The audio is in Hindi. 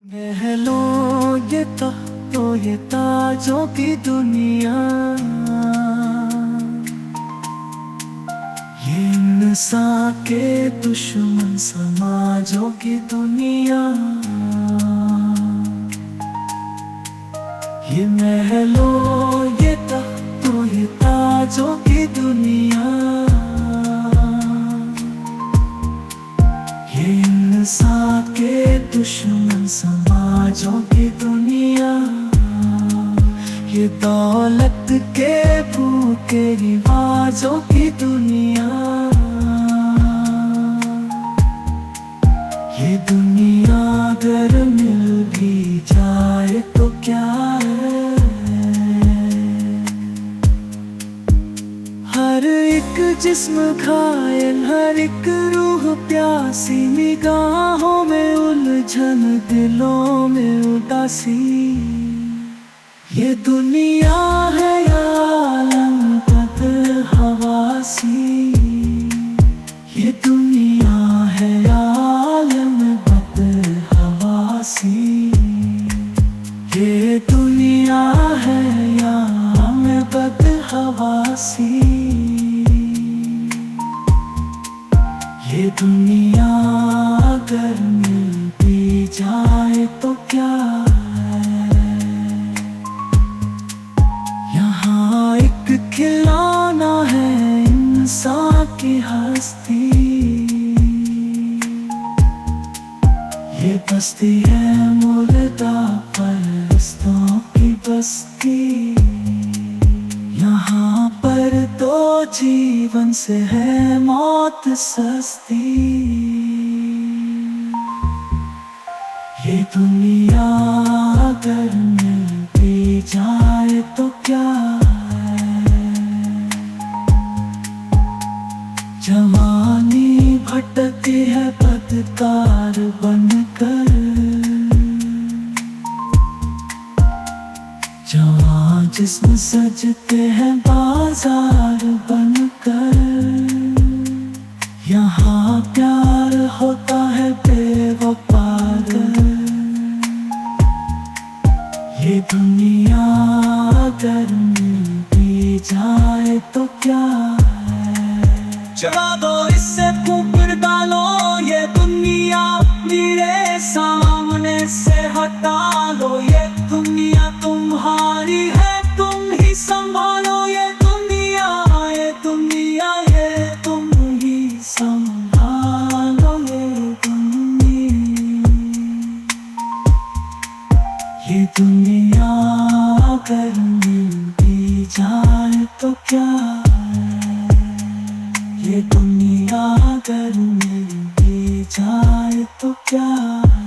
महलों ये तख्तों ये ताजों की दुनिया, ये इंसान के दुश्मन समाजों की दुनिया। ये महलों ये तख्तों ये ताजों की दुनिया, ये इंसान के दुश्मन समाजों की दुनिया। ये दौलत के भूखे रिवाजों की दुनिया, ये दुनिया अगर मिल भी जाए तो क्या है। हर एक जिस्म घायल, हर एक रूह प्यासी, निगाहों में उलझन, दिलों में उदासी। ये दुनिया है या आलम बदहवासी, ये दुनिया है या आलम बदहवासी। ये दुनिया है या आलम बदहवासी। ये दुनिया अगर मिल भी जाए तो क्या है। यहाँ एक खिलौना है इंसान की हस्ती, ये बस्ती है मुर्दा परस्तों की बस्ती। यहाँ पर तो जीवन से है मौत सस्ती। ये दुनिया अगर मिल भी जाए तो क्या है। जवानी भटकती है बदकार बनकर, जवां जिस्म सजते हैं बाजार बनकर। यहाँ प्यार होता है बेवफार। ये दुनिया अगर मिल भी जाए तो क्या है। चला दो इससे फूंक डालो, ये दुनिया मेरे सामने से हटा लो। ये दुनिया तुम्हारी है, तुम ही संभालो। ये दुनिया ये दुनिया ये तुम ही संभालो। ये दुनिया अगर मिल भी जाए तो क्या है। ये दुनिया अगर मिल भी जाए तो क्या है।